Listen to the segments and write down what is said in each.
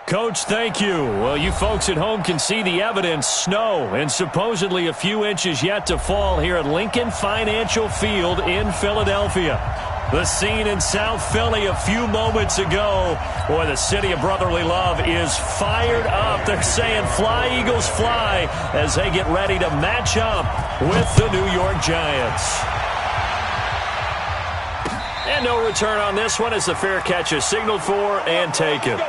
Coach, thank you. Well, you folks at home can see the evidence. Snow and supposedly a few inches yet to fall here at Lincoln Financial Field in Philadelphia. The scene in South Philly a few moments ago. Boy, the city of brotherly love is fired up. They're saying fly, Eagles, fly as they get ready to match up with the New York Giants. And no return on this one as the fair catch is signaled for and taken.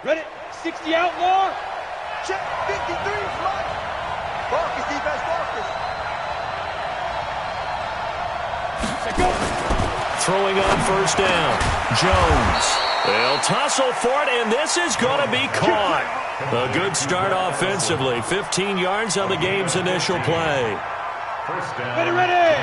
Ready? 60 outlaw. Check. 53 is Mike. Marcus, defense, Marcus. Go. Throwing on first down. Jones. They'll tussle for it, and this is going to be caught. A good start offensively. 15 yards on the game's initial play. Ready.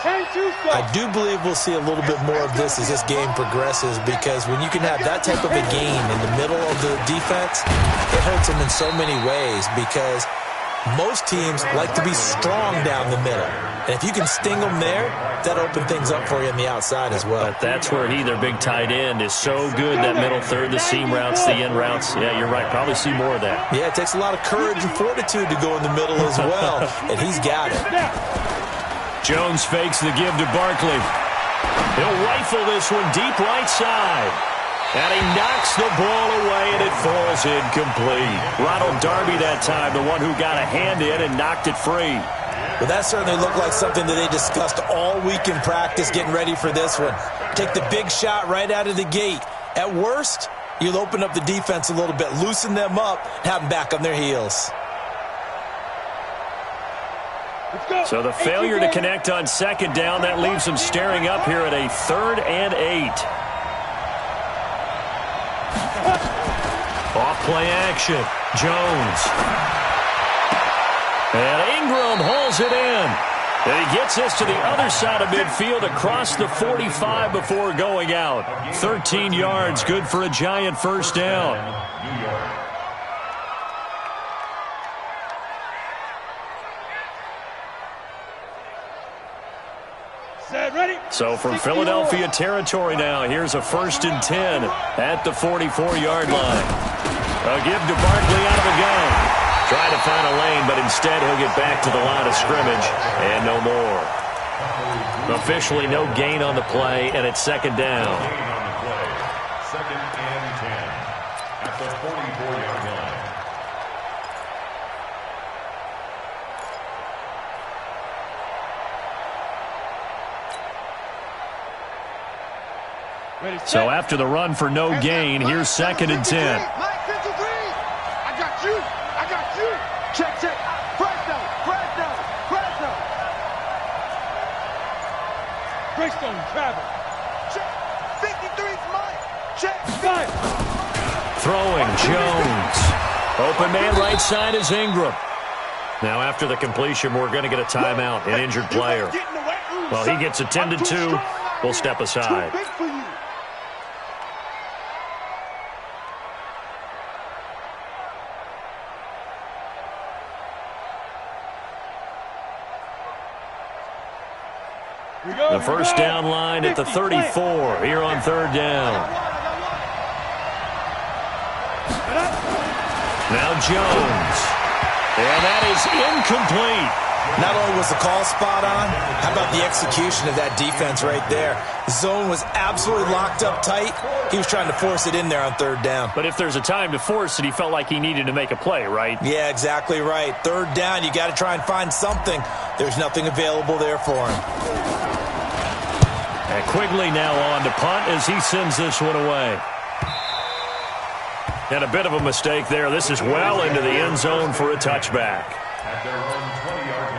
I do believe we'll see a little bit more of this as this game progresses, because when you can have that type of a game in the middle of the defense, it hurts them in so many ways, because most teams like to be strong down the middle. And if you can sting them there, that'll open things up for you on the outside as well. But that's where their big tight end, is so good. That middle third, the seam routes, the in routes. Yeah, you're right. Probably see more of that. Yeah, it takes a lot of courage and fortitude to go in the middle as well, and he's got it. Jones fakes the give to Barkley. He'll rifle this one deep right side. And he knocks the ball away, and it falls incomplete. Ronald Darby that time, the one who got a hand in and knocked it free. Well, that certainly looked like something that they discussed all week in practice, getting ready for this one. Take the big shot right out of the gate. At worst, you'll open up the defense a little bit, loosen them up, have them back on their heels. So the failure to connect on second down, that leaves them staring up here at a 3rd and 8. Off play action. Jones. And Ingram hauls it in. And he gets this to the other side of midfield across the 45 before going out. 13 yards, good for a Giant first down. So from Philadelphia territory now, here's a 1st and 10 at the 44-yard line. A give to Barkley out of the gun. Trying to find a lane, but instead he'll get back to the line of scrimmage and no more. Officially no gain on the play, and it's 2nd down. 2nd and 10 at the 44-yard line. So after the run for no gain, here's 2nd and 10. I got you. Check. Fresno. Greystone, travel. Check. 53 is Mike. Check. Five. Throwing, Jones. Open man right side is Ingram. Now after the completion, we're going to get a timeout, an injured player. Well, he gets attended to. We'll step aside. The first down line at the 34 here on 3rd down. Now Jones. And that is incomplete. Not only was the call spot on, how about the execution of that defense right there? The zone was absolutely locked up tight. He was trying to force it in there on 3rd down. But if there's a time to force it, he felt like he needed to make a play, right? Yeah, exactly right. 3rd down, you got to try and find something. There's nothing available there for him. And Quigley now on to punt as he sends this one away. And a bit of a mistake there. This is well into the end zone for a touchback. At their own 20-yard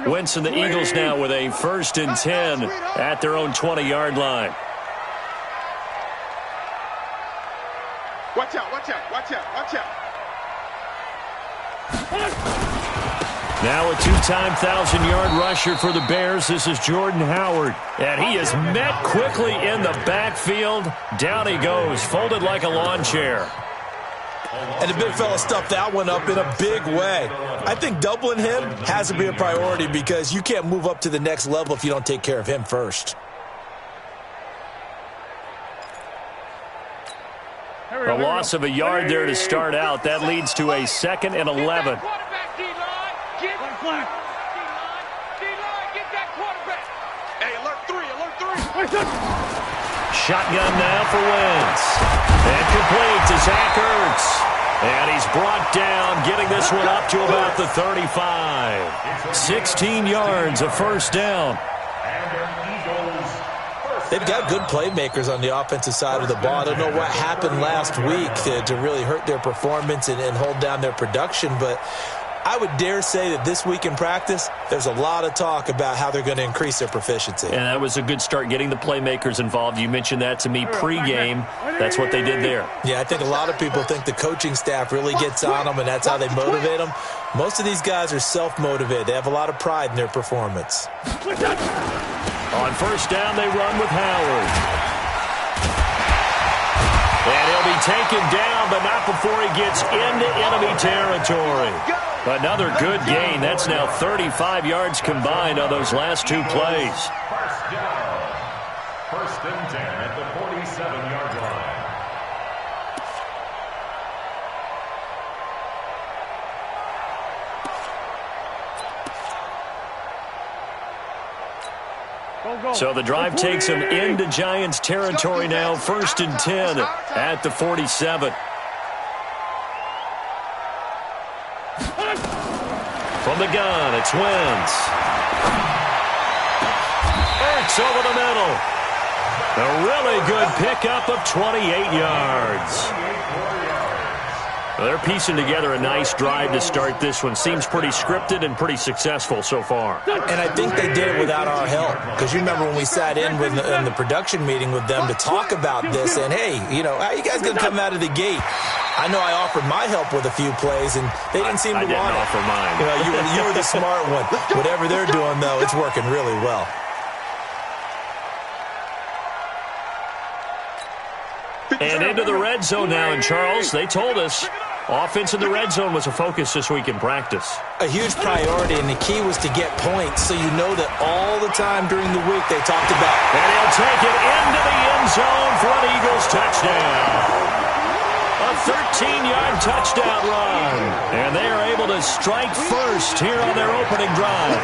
line. Wentz and the Eagles now with a 1st and 10 at their own 20-yard line. Watch out, watch out, watch out, watch out. Now a two-time 1,000-yard rusher for the Bears. This is Jordan Howard. And he is met quickly in the backfield. Down he goes, folded like a lawn chair. And the big fella stuffed that one up in a big way. I think doubling him has to be a priority because you can't move up to the next level if you don't take care of him first. A loss of a yard there to start out. That leads to a 2nd and 11. Shotgun now for Wentz. And complete to Zach Ertz. And he's brought down, getting this one up to about the 35. 16 yards, a first down. They've got good playmakers on the offensive side of the ball. I don't know what happened last week to really hurt their performance and hold down their production, but I would dare say that this week in practice, there's a lot of talk about how they're going to increase their proficiency. And that was a good start, getting the playmakers involved. You mentioned that to me pregame. That's what they did there. Yeah, I think a lot of people think the coaching staff really gets on them, and that's how they motivate them. Most of these guys are self-motivated. They have a lot of pride in their performance. On first down, they run with Howard. And he'll be taken down, but not before he gets into enemy territory. Another good gain. That's now 35 yards combined on those last two plays. First down. 1st and 10 at the 47-yard line. So the drive takes him into Giants territory now. 1st and 10 at the 47. From the gun, it's Wentz. Ertz over the middle. A really good pickup of 28 yards. Well, they're piecing together a nice drive to start this one. Seems pretty scripted and pretty successful so far. And I think they did it without our help. Because you remember when we sat in the production meeting with them to talk about this. And, hey, you know, how are you guys going to come out of the gate? I know I offered my help with a few plays, and they didn't seem to want it. I didn't offer mine. You know, you were the smart one. Whatever they're doing, though, it's working really well. And into the red zone now. And, Charles, they told us offense in the red zone was a focus this week in practice. A huge priority, and the key was to get points, so you know that all the time during the week they talked about. And he'll take it into the end zone for an Eagles touchdown. A 13-yard touchdown run. And they are able to strike first here on their opening drive.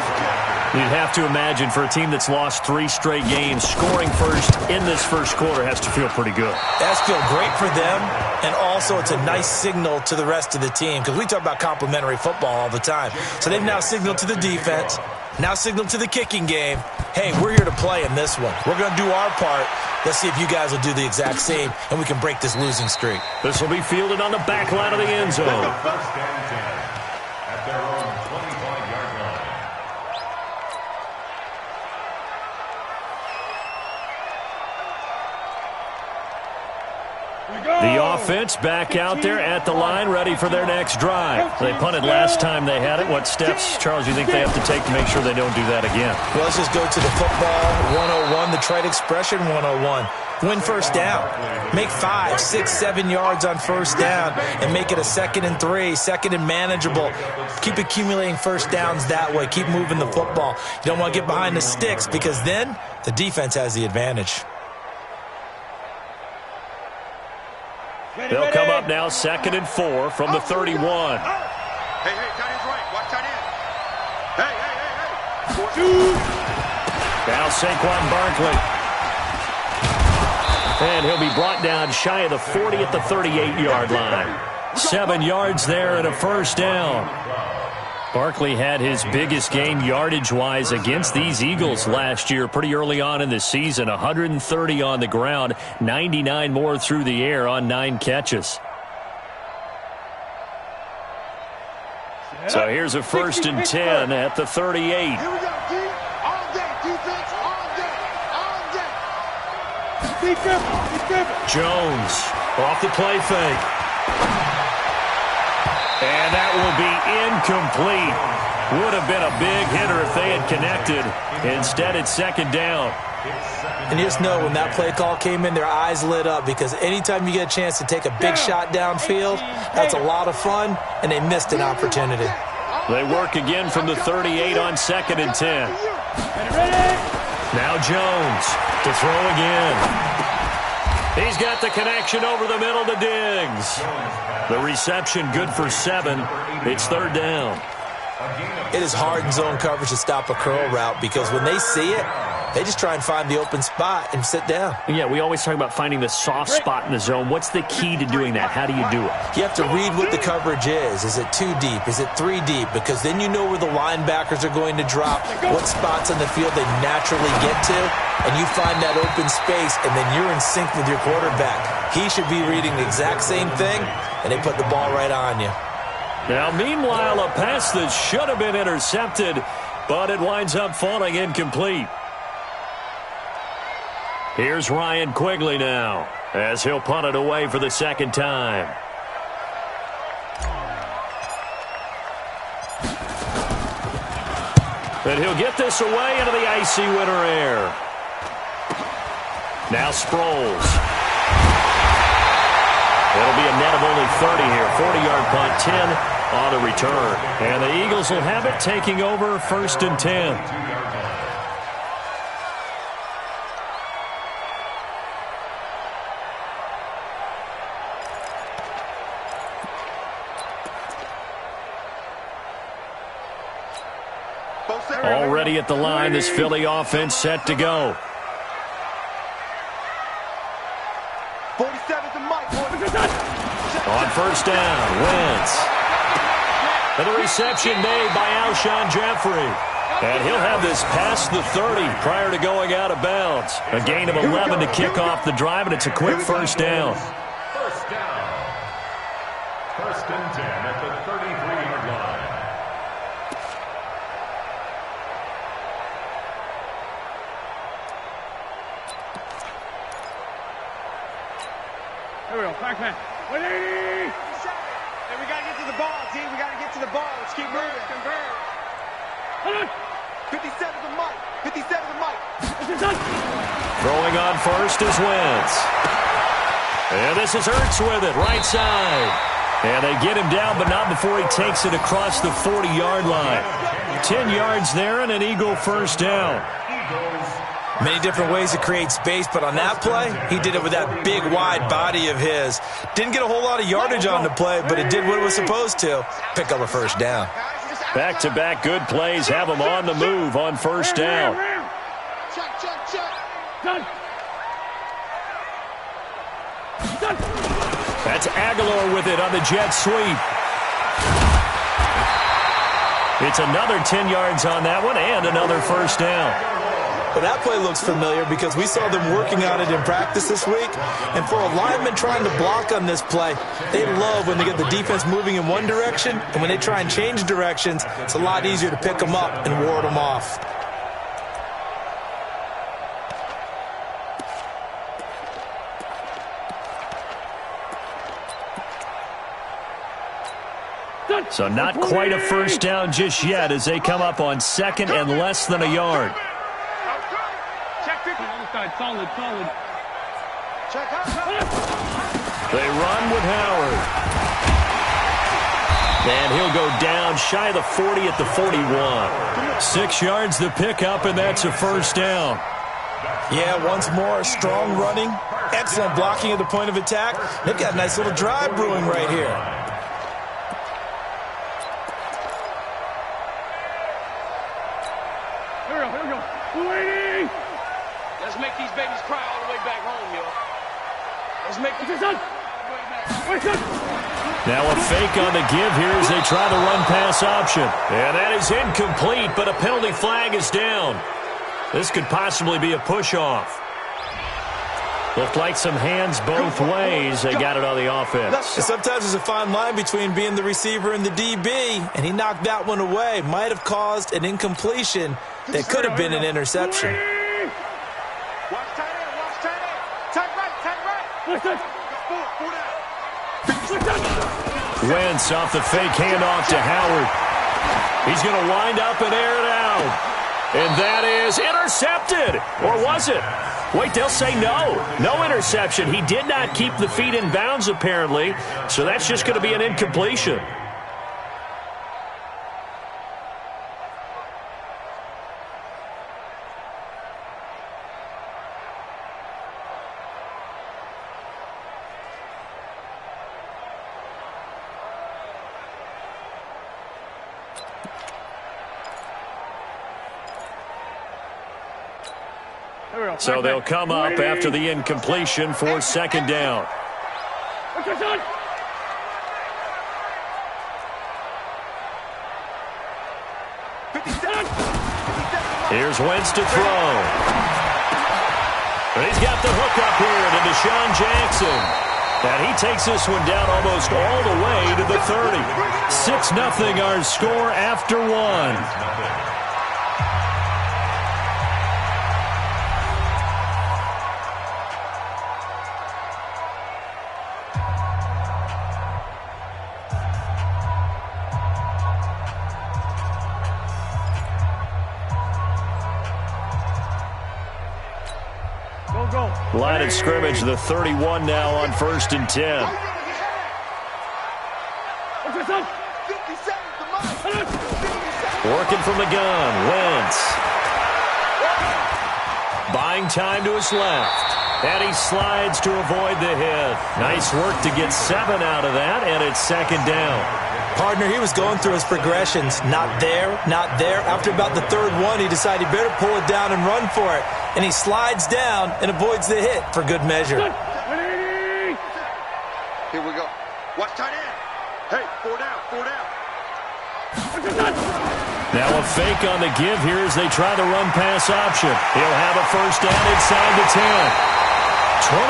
You'd have to imagine for a team that's lost 3 straight games, scoring first in this first quarter has to feel pretty good. That's feel great for them, and also it's a nice signal to the rest of the team because we talk about complimentary football all the time. So they've now signaled to the defense, now signaled to the kicking game, hey, we're here to play in this one. We're going to do our part. Let's see if you guys will do the exact same, and we can break this losing streak. This will be fielded on the back line of the end zone. 1st and 10 at their own 25-yard line. The offense back out there at the line, ready for their next drive. They punted last time they had it. What steps, Charles, you think they have to take to make sure they don't do that again? Well, let's just go to the football 101, the trade expression 101. Win first down. Make 5, 6, 7 yards on first down and make it a 2nd and 3, 2nd and manageable. Keep accumulating first downs that way. Keep moving the football. You don't want to get behind the sticks because then the defense has the advantage. They'll come up now 2nd and 4 from the 31. Hey, tight end's right. Watch tight end. Hey. Now Saquon Barkley. And he'll be brought down shy of the 40 at the 38-yard line. 7 yards there and a first down. Barkley had his biggest game yardage-wise against these Eagles last year pretty early on in the season. 130 on the ground, 99 more through the air on 9 catches. So here's a 1st and 10 at the 38. Here we go, D. All day, defense, all day, all day. Be careful. Be careful. Jones off the play fake. And that will be incomplete. Would have been a big hitter if they had connected. Instead, it's second down. And you just know when that play call came in, their eyes lit up, because anytime you get a chance to take a big shot downfield, that's a lot of fun, and they missed an opportunity. They work again from the 38 on 2nd and 10. Now Jones to throw again. He's got the connection over the middle to Diggs. The reception good for 7. It's 3rd down. It is hard in zone coverage to stop a curl route, because when they see it, they just try and find the open spot and sit down. Yeah, we always talk about finding the soft spot in the zone. What's the key to doing that? How do you do it? You have to read what the coverage is. Is it 2 deep? Is it 3 deep? Because then you know where the linebackers are going to drop, what spots on the field they naturally get to, and you find that open space, and then you're in sync with your quarterback. He should be reading the exact same thing, and they put the ball right on you. Now, meanwhile, a pass that should have been intercepted, but it winds up falling incomplete. Here's Ryan Quigley now, as he'll punt it away for the 2nd time. And he'll get this away into the icy winter air. Now Sproles. It'll be a net of only 30 here. 40-yard punt, 10 on the return. And the Eagles will have it, taking over 1st and 10. Already at the line, this Philly offense set to go. 47 to Mike. On 1st down, Wentz. And the reception made by Alshon Jeffrey. And he'll have this past the 30 prior to going out of bounds. A gain of 11 to kick off the drive, and it's a quick 1st down. 1st down. 1st and 10 at the 33-yard line. Here we go. Back man. 180. Hey, we got to get to the ball, team. We got to get to the ball. Let's keep moving. Convert. 57 to Mike. 57 to Mike. Throwing on 1st is Wentz. And this is Ertz with it, right side. And they get him down, but not before he takes it across the 40-yard line. 10 yards there and an Eagle 1st down. Many different ways to create space, but on that play, he did it with that big, wide body of his. Didn't get a whole lot of yardage on the play, but it did what it was supposed to. Pick up a 1st down. Back-to-back good plays have him on the move on 1st down. That's Aguilar with it on the jet sweep. It's another 10 yards on that one and another 1st down. But that play looks familiar because we saw them working on it in practice this week. And for a lineman trying to block on this play, they love when they get the defense moving in one direction. And when they try and change directions, it's a lot easier to pick them up and ward them off. So not quite a 1st down just yet as they come up on 2nd and less than a yard. Solid. They run with Howard. And he'll go down shy of the 40 at the 41. 6 yards to pick up, and that's a 1st down. Yeah, once more, strong running, excellent blocking at the point of attack. They've got a nice little drive brewing right here. Here we go. 280. Let's make these babies cry all the way back home, yo. Let's make This is Now a fake on the give here as they try the run-pass option. And that is incomplete, but a penalty flag is down. This could possibly be a push-off. Looked like some hands both ways. They got it on the offense. Sometimes there's a fine line between being the receiver and the DB, and he knocked that one away. Might have caused an incompletion that could have been an interception. Wentz off the fake handoff to Howard. He's going to wind up and air it out. And that is intercepted. Or was it? Wait, they'll say no. No interception. He did not keep the feet in bounds, apparently. So that's just going to be an incompletion. So they'll come up after the incompletion for second down. Here's Wentz to throw. He's got the hook up here to Deshaun Jackson. And he takes this one down almost all the way to the 30. 6-0 our score after one. Line of scrimmage, the 31 now on 1st and 10. Working from the gun, Wentz. Buying time to his left. And he slides to avoid the hit. Nice work to get 7 out of that, and it's second down. Partner, he was going through his progressions. Not there, not there. After about the third one, he decided he better pull it down and run for it. And he slides down and avoids the hit for good measure. Here we go. Watch tight end. Hey, 4 down, 4 down. Now a fake on the give here as they try the run-pass option. He'll have a first down inside the 10. 23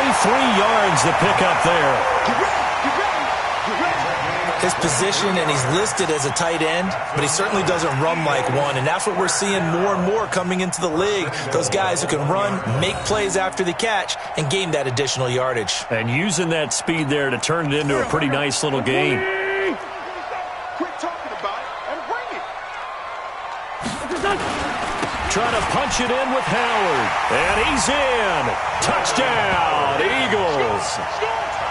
yards the pickup there. Get ready, get ready, get ready. His position, and he's listed as a tight end, but he certainly doesn't run like one, and that's what we're seeing more and more coming into the league. Those guys who can run, make plays after the catch, and gain that additional yardage. And using that speed there to turn it into a pretty nice little game. Quit talking about it and bring it. Trying to punch it in with Howard. And he's in. Touchdown, Eagles.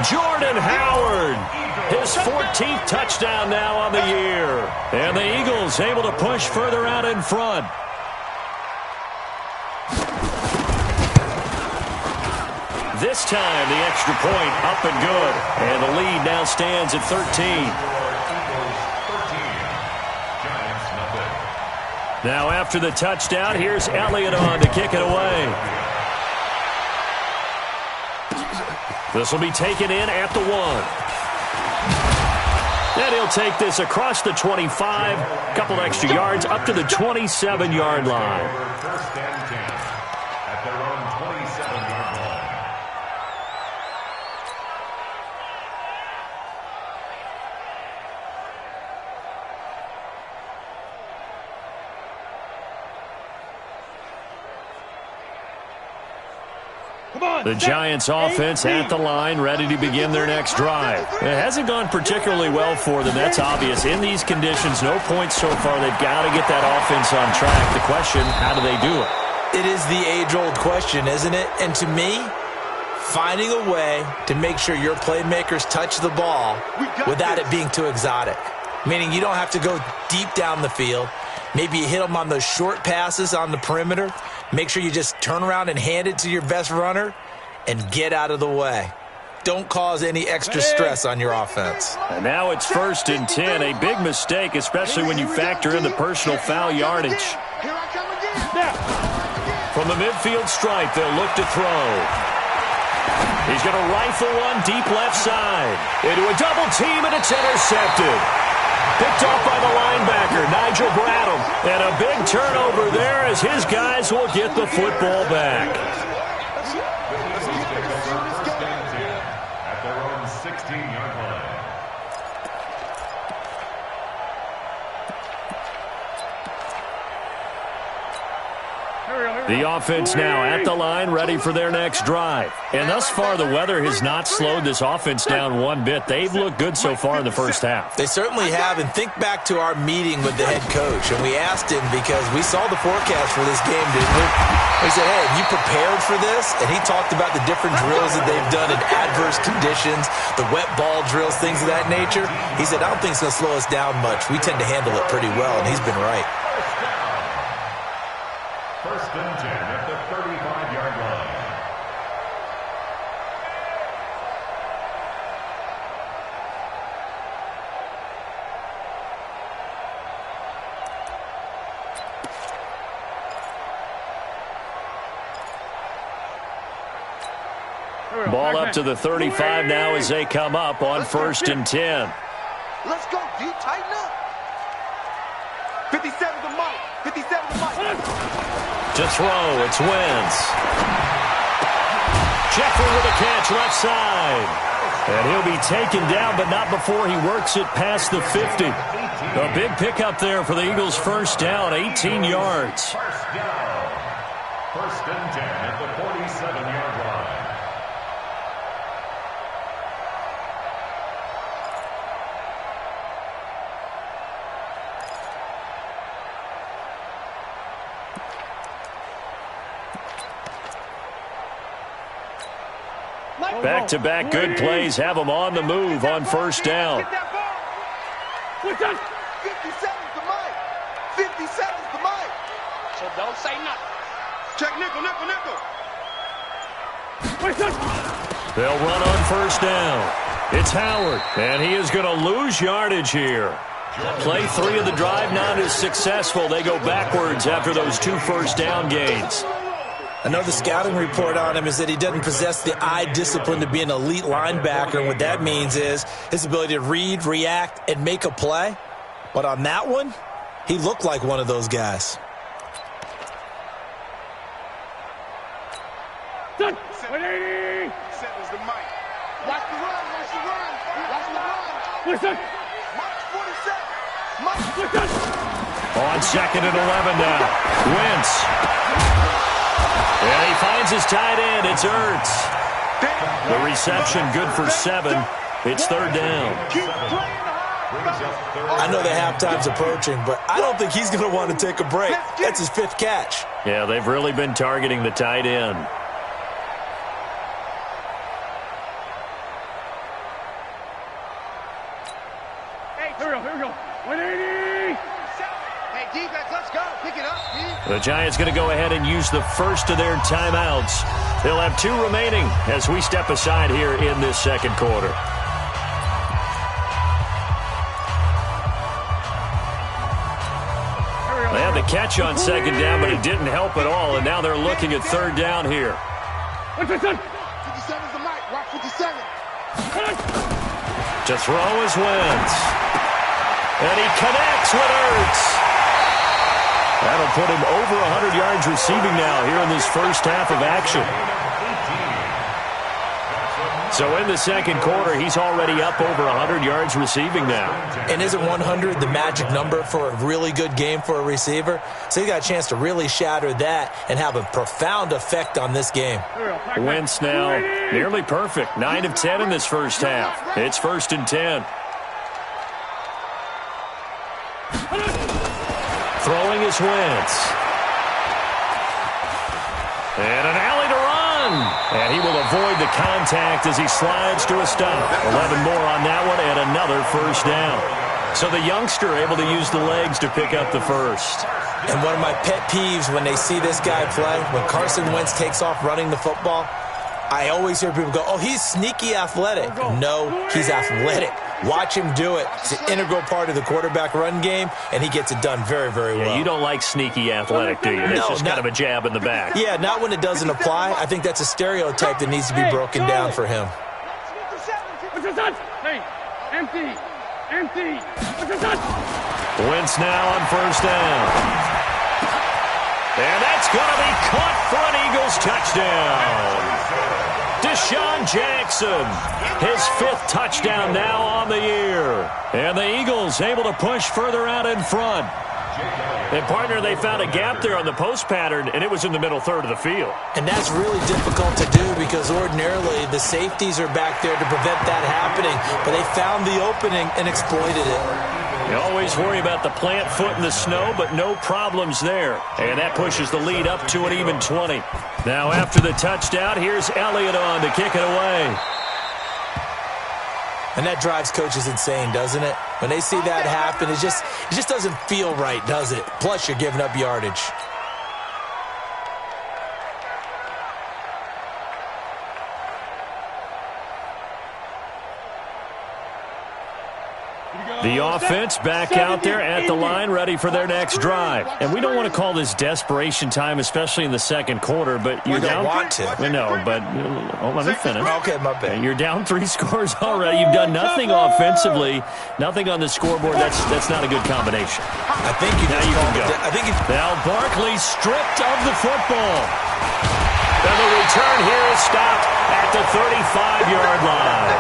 Jordan Howard. His 14th touchdown now on the year. And the Eagles able to push further out in front. This time the extra point up and good. And the lead now stands at 13. Now after the touchdown, here's Elliott on to kick it away. This will be taken in at the 1. And he'll take this across the 25, a couple extra yards up to the 27-yard line. First and 10 at their own 27-yard line. The Giants offense at the line, ready to begin their next drive. It hasn't gone particularly well for them. That's obvious. In these conditions, no points so far. They've got to get that offense on track. The question, how do they do it? It is the age-old question, isn't it? And to me, finding a way to make sure your playmakers touch the ball without it being too exotic. Meaning you don't have to go deep down the field. Maybe you hit them on those short passes on the perimeter. Make sure you just turn around and hand it to your best runner and get out of the way. Don't cause any extra stress on your offense. And now it's 1st and 10. A big mistake, especially when you factor in the personal foul yardage. Here I come again. From the midfield stripe, they'll look to throw. He's going to rifle one deep left side. Into a double team, and it's intercepted. Picked off by the linebacker, Nigel Bradham. And a big turnover there as his guys will get the football back. At their own 16-yard line. The offense now at the line, ready for their next drive. And thus far, the weather has not slowed this offense down one bit. They've looked good so far in the first half. They certainly have, and think back to our meeting with the head coach, and we asked him because we saw the forecast for this game, didn't we? We said, hey, have you prepared for this? And he talked about the different drills that they've done in adverse conditions, the wet ball drills, things of that nature. He said, I don't think it's going to slow us down much. We tend to handle it pretty well, and he's been right. First and 10 at the 35-yard line. Ball up to the 35 now as they come up on 1st and 10. Let's go, D. Tighten up. 57 to Mike. 57 to Mike. To throw, it's Wentz. Jeffrey with a catch left side. And he'll be taken down, but not before he works it past the 50. A big pickup there for the Eagles' first down, 18 yards. First down. First and 10 at the 47-yard line. Back-to-back good plays have them on the move on first down. 57's to Mike. 57's to Mike. So don't say nothing. Check nickel, nickel, nickel. They'll run on first down. It's Howard, and he is going to lose yardage here. Play 3 of the drive not as successful. They go backwards after those 2 first down gains. I know the scouting report on him is that he doesn't possess the eye discipline to be an elite linebacker. And what that means is his ability to read, react, and make a play. But on that one, he looked like one of those guys. Watch the run, watch the run, watch the run. Mike's 47. Mike. On 2nd and 11 now. Wentz. And he finds his tight end. It's Ertz. The reception good for 7. It's 3rd down. I know the halftime's approaching, but I don't think he's going to want to take a break. That's his 5th catch. Yeah, they've really been targeting the tight end. Hey, here we go. 180. Hey, defense, let's go. Pick it up, The Giants going to go ahead and use the first of their timeouts. They'll have 2 remaining as we step aside here in this second quarter. They had the catch on 2nd down, but it didn't help at all, and now they're looking at 3rd down here. 57's the Mike. Watch 57. To throw is Wentz. And he connects with Ertz. That'll put him over 100 yards receiving now here in this first half of action. So in the second quarter, he's already up over 100 yards receiving now. And isn't 100 the magic number for a really good game for a receiver? So he got a chance to really shatter that and have a profound effect on this game. Wentz now nearly perfect. 9 of 10 in this first half. It's 1st and 10. Throwing is Wentz. And an alley to run. And he will avoid the contact as he slides to a stop. 11 more on that one and another first down. So the youngster able to use the legs to pick up the first. And one of my pet peeves when they see this guy play, when Carson Wentz takes off running the football, I always hear people go, oh, he's sneaky athletic. No, he's athletic. Watch him do it. It's an integral part of the quarterback run game, and he gets it done very, very well. Yeah, you don't like sneaky athletic, do you? It's just kind of a jab in the back. Yeah, not when it doesn't apply. I think that's a stereotype that needs to be broken down for him. Hey, empty. Wentz now on first down. And that's going to be caught for an Eagles touchdown. Deshaun Jackson, his 5th touchdown now on the year. And the Eagles able to push further out in front. And, partner, they found a gap there on the post pattern, and it was in the middle third of the field. And that's really difficult to do because ordinarily the safeties are back there to prevent that happening. But they found the opening and exploited it. You always worry about the plant foot in the snow, but no problems there. And that pushes the lead up to an even 20. Now after the touchdown, here's Elliott on to kick it away. And that drives coaches insane, doesn't it? When they see that happen, it just doesn't feel right, does it? Plus, you're giving up yardage. The offense back out there at the line, ready for their next drive. And we don't want to call this desperation time, especially in the second quarter, but you're down. Want to. No, but let me finish. Okay, my bad. You're down 3 scores already. You've done nothing offensively, nothing on the scoreboard. That's not a good combination. I think you now you can go. Now Barkley stripped of the football. And the return here is stopped at the 35-yard line.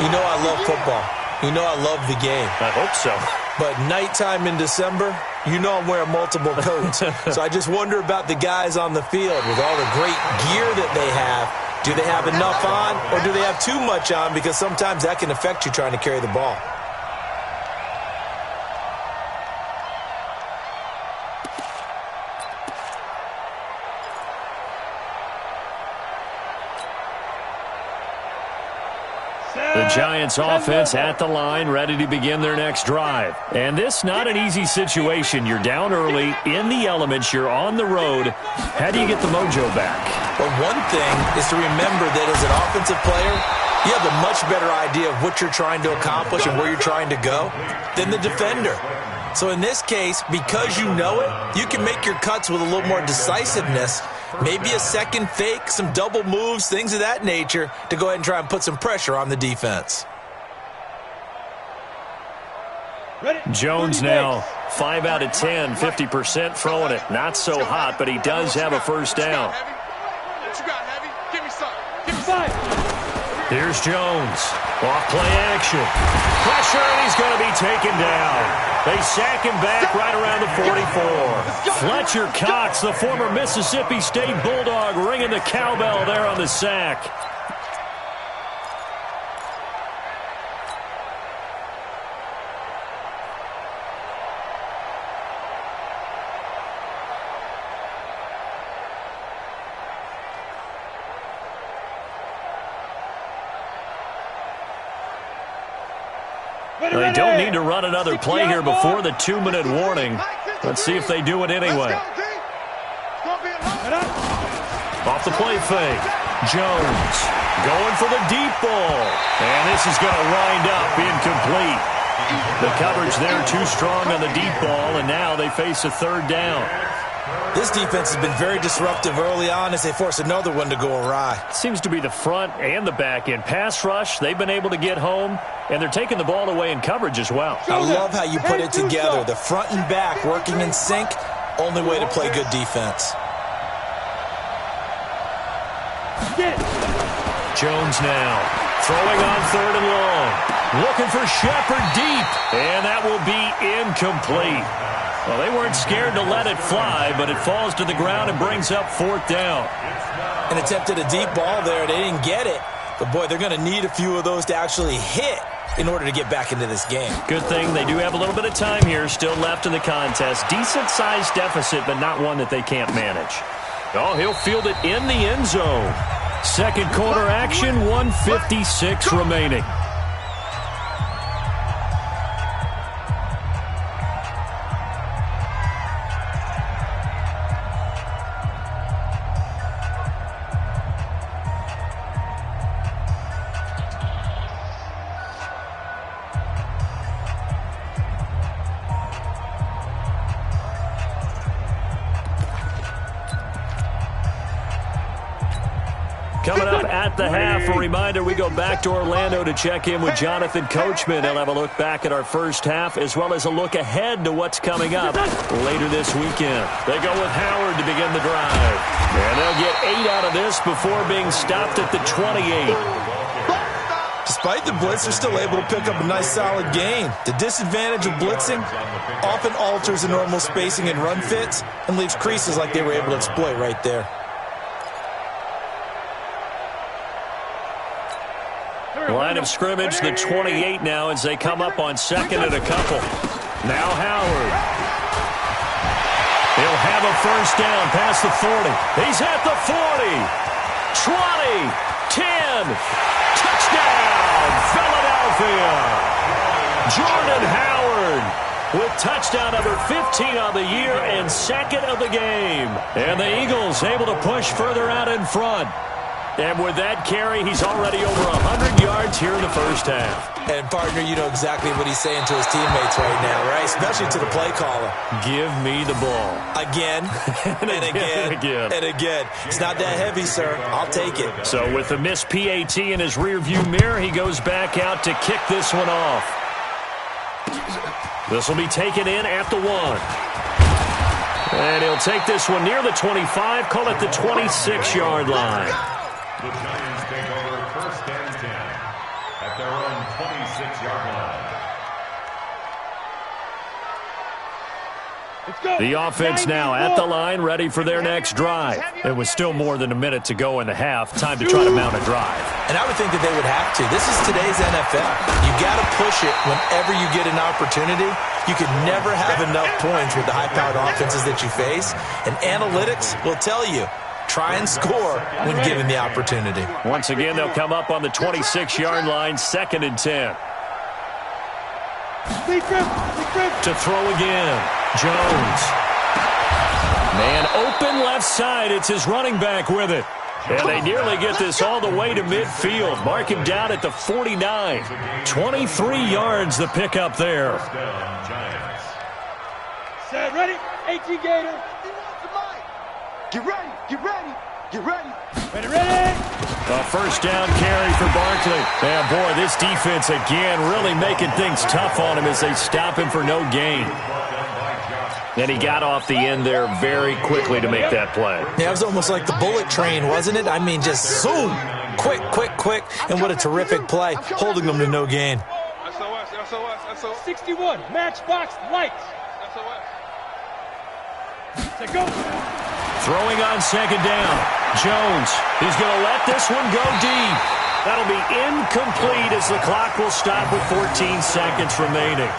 You know I love football. You know I love the game. I hope so. But nighttime in December, you know I'm wearing multiple coats. So I just wonder about the guys on the field with all the great gear that they have. Do they have enough on or do they have too much on? Because sometimes that can affect you trying to carry the ball. The Giants offense at the line, ready to begin their next drive. And this not an easy situation. You're down early, in the elements, you're on the road. How do you get the mojo back? Well, one thing is to remember that as an offensive player, you have a much better idea of what you're trying to accomplish and where you're trying to go than the defender. So in this case, because you know it, you can make your cuts with a little more decisiveness. Maybe a second fake, some double moves, things of that nature to go ahead and try and put some pressure on the defense. Jones now 5 out of 10, 50% throwing it. Not so hot, but he does have a first down. Here's Jones. Off play action. Pressure, and he's going to be taken down. They sack him back right around the 44. Fletcher Cox, the former Mississippi State Bulldog, ringing the cowbell there on the sack. They don't need to run another play here before the 2-minute warning. Let's see if they do it anyway. Off the play fake. Jones going for the deep ball. And this is going to wind up incomplete. The coverage there too strong on the deep ball, and now they face a third down. This defense has been very disruptive early on as they force another one to go awry. Seems to be the front and the back end. Pass rush, they've been able to get home, and they're taking the ball away in coverage as well. I love how you put it together. The front and back working in sync, only way to play good defense. Jones now throwing on 3rd and long. Looking for Shepard deep, and that will be incomplete. Well, they weren't scared to let it fly, but it falls to the ground and brings up 4th down. And attempted a deep ball there. They didn't get it. But, boy, they're going to need a few of those to actually hit in order to get back into this game. Good thing they do have a little bit of time here still left in the contest. Decent-sized deficit, but not one that they can't manage. Oh, he'll field it in the end zone. Second quarter action, 1:56 remaining. Coming up at the half, a reminder, we go back to Orlando to check in with Jonathan Coachman. He'll have a look back at our first half as well as a look ahead to what's coming up later this weekend. They go with Howard to begin the drive. And they'll get 8 out of this before being stopped at the 28. Despite the blitz, they're still able to pick up a nice solid gain. The disadvantage of blitzing often alters the normal spacing and run fits and leaves creases like they were able to exploit right there. Line of scrimmage, the 28 now as they come up on second and a couple. Now Howard. He'll have a first down past the 40. He's at the 40. 20. 10. Touchdown, Philadelphia. Jordan Howard with touchdown number 15 on the year and second of the game. And the Eagles able to push further out in front. And with that carry, he's already over 100 yards here in the first half. And, partner, you know exactly what he's saying to his teammates right now, right? Especially to the play caller. Give me the ball. Again, and again, and again. It's not that heavy, sir. I'll take it. So with the missed PAT in his rearview mirror, he goes back out to kick this one off. This will be taken in at the 1. And he'll take this one near the 25, call it the 26-yard line. The Giants take over first and 10 at their own 26-yard line. The offense now at the line, ready for their next drive. It was still more than a minute to go in the half. Time to try to mount a drive. And I would think that they would have to. This is today's NFL. You got to push it whenever you get an opportunity. You can never have enough points with the high-powered offenses that you face. And analytics will tell you, try and score when given the opportunity. Once again, they'll come up on the 26-yard line, second and 10. To throw again, Jones. Man open left side. It's his running back with it. And they nearly get this all the way to midfield. Mark him down at the 49. 23 yards the pickup there. Set, ready? 18 Gator. Get ready, get ready, get ready. Ready, ready. A first down carry for Barkley. And boy, this defense again really making things tough on him as they stop him for no gain. And he got off the end there very quickly to make that play. Yeah, it was almost like the bullet train, wasn't it? I mean, just zoom. Quick, quick, quick. And what a terrific play, holding them to no gain. SOS. 61, matchbox lights. SOS. Go. Throwing on second down. Jones. He's going to let this one go deep. That'll be incomplete as the clock will stop with 14 seconds remaining.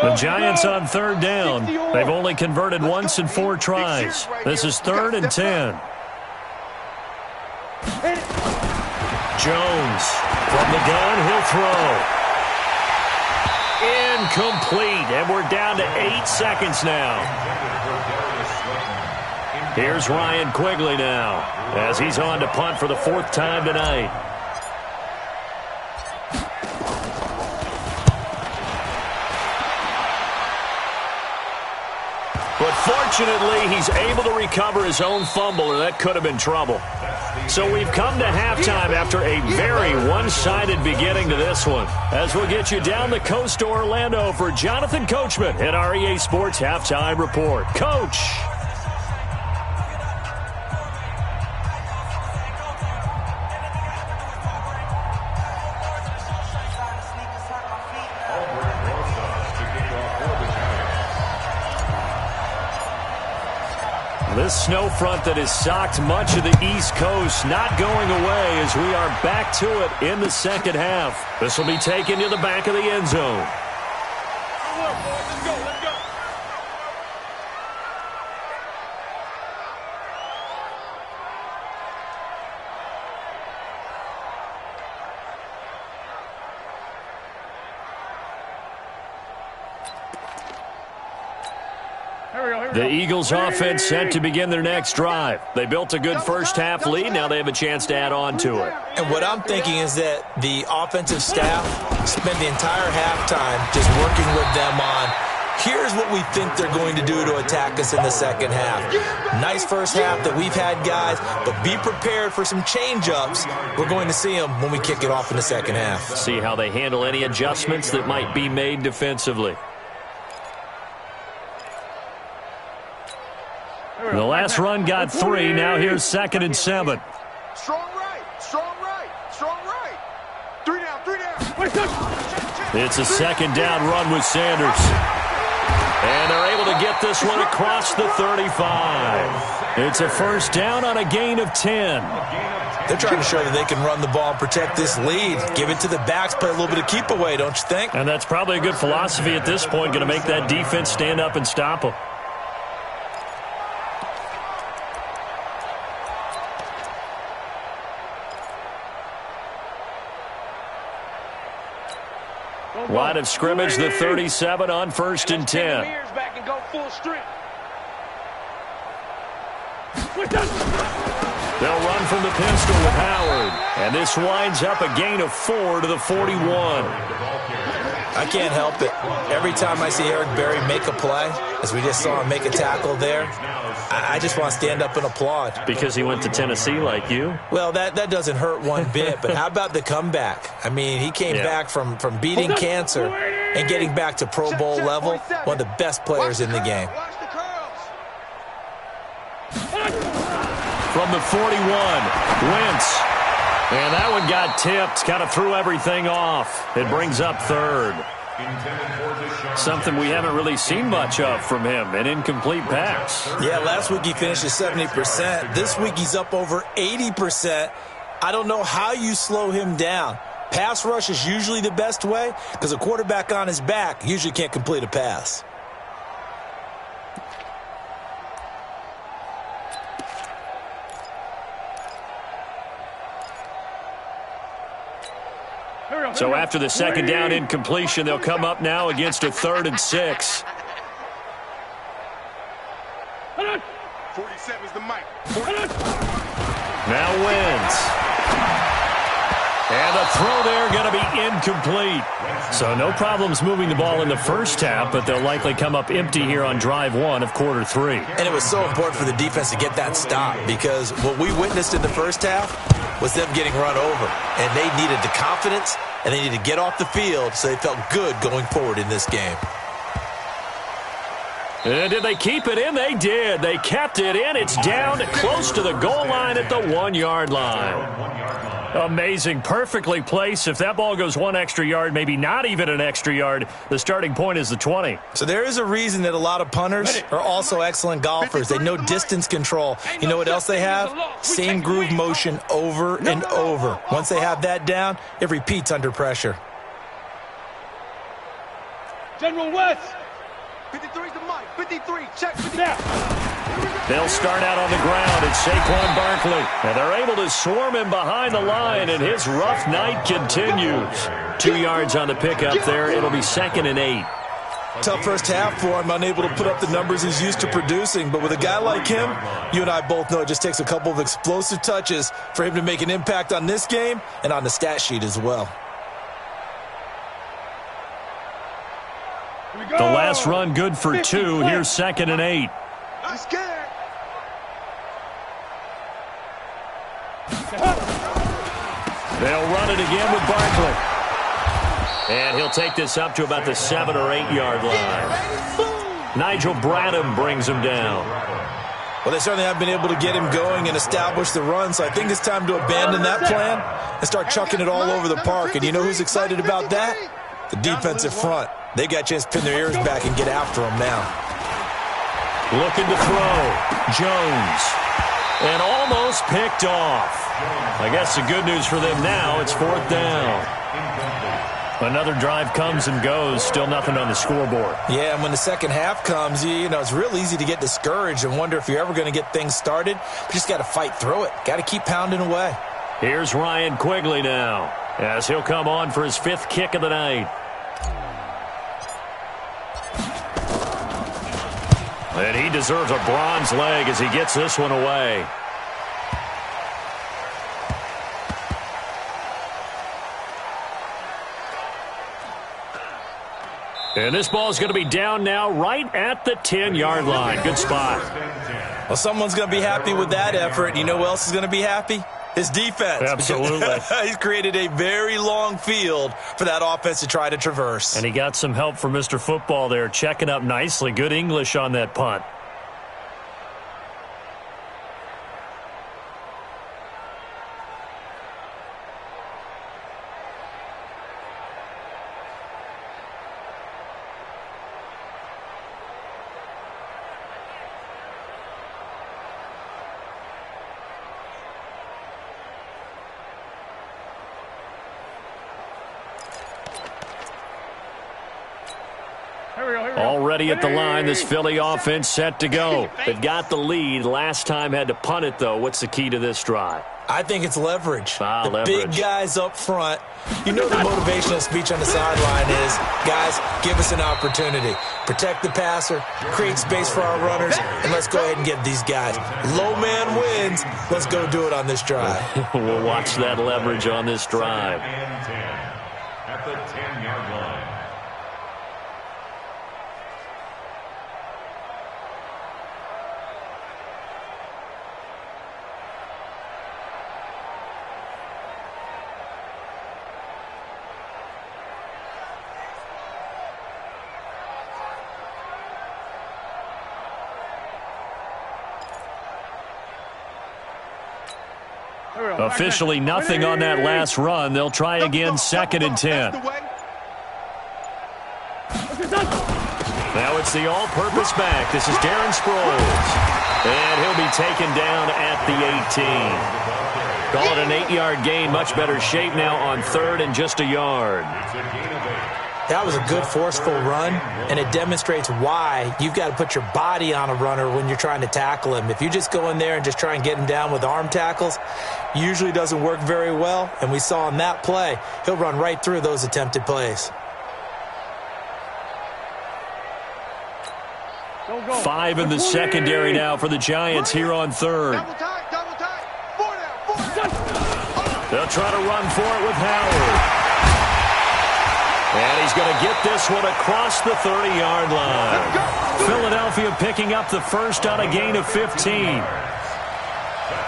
The Giants on third down. They've only converted once in 4 tries. This is 3rd and 10. Jones from the gun, he'll throw. Incomplete, and we're down to 8 seconds now. Here's Ryan Quigley now as he's on to punt for the 4th time tonight. But fortunately, he's able to recover his own fumble, or that could have been trouble. So we've come to halftime after a very one-sided beginning to this one. As we'll get you down the coast to Orlando for Jonathan Coachman at our EA Sports Halftime Report. Coach. This snow front that has socked much of the East Coast not going away as we are back to it in the second half. This will be taken to the back of the end zone. Let's go. The Eagles offense set to begin their next drive. They built a good first half lead. Now they have a chance to add on to it. And what I'm thinking is that the offensive staff spent the entire halftime just working with them on Here's what we think they're going to do to attack us in the second half. Nice first half that we've had, guys, but be prepared for some change-ups. We're going to see them when we kick it off in the second half. See how they handle any adjustments that might be made defensively. The last run got 3. Now here's 2nd and 7. Strong right, strong right, strong right. 3 down, 3 down. It's a 2nd down run with Sanders. And they're able to get this one across the 35. It's a 1st down on a gain of 10. They're trying to show that they can run the ball and protect this lead. Give it to the backs, play a little bit of keep away, don't you think? And that's probably a good philosophy at this point, going to make that defense stand up and stop them. Line of scrimmage, the 37 on 1st and 10. Back and go full strength. They'll run from the pistol with Howard. And this winds up a gain of 4 to the 41. I can't help it. Every time I see Eric Berry make a play, as we just saw him make a tackle there, I just want to stand up and applaud. Because he went to Tennessee like you? Well, that doesn't hurt one bit, but how about the comeback? I mean, he came back from beating cancer and getting back to Pro Bowl level, one of the best players in the game. From the 41, Wentz. And that one got tipped, kind of threw everything off. It brings up 3rd. Something we haven't really seen much of from him, an incomplete pass. Yeah, last week he finished at 70%. This week he's up over 80%. I don't know how you slow him down. Pass rush is usually the best way because a quarterback on his back usually can't complete a pass. So after the 2nd down incompletion, they'll come up now against a 3rd and 6. 47 is the mic. Now Wentz. And the throw there going to be incomplete. So no problems moving the ball in the first half, but they'll likely come up empty here on drive 1 of quarter 3. And it was so important for the defense to get that stop because what we witnessed in the first half was them getting run over. And they needed the confidence, and they needed to get off the field so they felt good going forward in this game. And did they keep it in? They did. They kept it in. It's down close to the goal line at the 1-yard line. Amazing. Perfectly placed. If that ball goes 1 extra yard, maybe not even an extra yard, the starting point is the 20. So there is a reason that a lot of punters are also excellent golfers. They know distance control. You know what else they have? Same groove motion over and over. Once they have that down, it repeats under pressure. General West. 53 is the mic. 53. Check. They'll start out on the ground. It's Saquon Barkley. And they're able to swarm him behind the line, and his rough night continues. 2 yards on the pickup there. It'll be 2nd and 8. Tough first half for him, unable to put up the numbers he's used to producing. But with a guy like him, you and I both know it just takes a couple of explosive touches for him to make an impact on this game and on the stat sheet as well. The last run good for 2. Here's 2nd and 8. I'm scared. They'll run it again with Barkley. And he'll take this up to about the 7 or 8 yard line. Nigel Bradham brings him down. Well, they certainly have been able to get him going and establish the run, so I think it's time to abandon that plan and start chucking it all over the park. And you know who's excited about that? The defensive front. They got a chance to pin their ears back and get after him now. Looking to throw. Jones. And almost picked off. I guess the good news for them now, it's 4th down. Another drive comes and goes. Still nothing on the scoreboard. Yeah, and when the second half comes, you know, it's real easy to get discouraged and wonder if you're ever going to get things started. You just got to fight through it. Got to keep pounding away. Here's Ryan Quigley now, as he'll come on for his 5th kick of the night. And he deserves a bronze leg as he gets this one away. And this ball is going to be down now right at the 10-yard line. Good spot. Well, someone's going to be happy with that effort. You know who else is going to be happy? His defense. Absolutely. He's created a very long field for that offense to try to traverse. And he got some help from Mr. Football there, checking up nicely. Good English on that punt. Already at the line, this Philly offense set to go. They've got the lead. Last time had to punt it, though. What's the key to this drive? I think it's leverage. Leverage. Big guys up front. You know the motivational speech on the sideline is, guys, give us an opportunity. Protect the passer, create space for our runners, and let's go ahead and get these guys. Low man wins. Let's go do it on this drive. We'll watch that leverage on this drive. And 10 at the 10-yard line. Officially nothing on that last run. They'll try again, 2nd and 10. Now it's the all-purpose back. This is Darren Sproles. And he'll be taken down at the 18. Call it an 8-yard gain. Much better shape now on 3rd and just a yard. That was a good forceful run, and it demonstrates why you've got to put your body on a runner when you're trying to tackle him. If you just go in there and just try and get him down with arm tackles, usually doesn't work very well, and we saw in that play, he'll run right through those attempted plays. 5 in the secondary now for the Giants here on 3rd. Double time. 4 down. They'll try to run for it with Howard. And he's going to get this one across the 30-yard line. Philadelphia picking up the first on a gain of 15.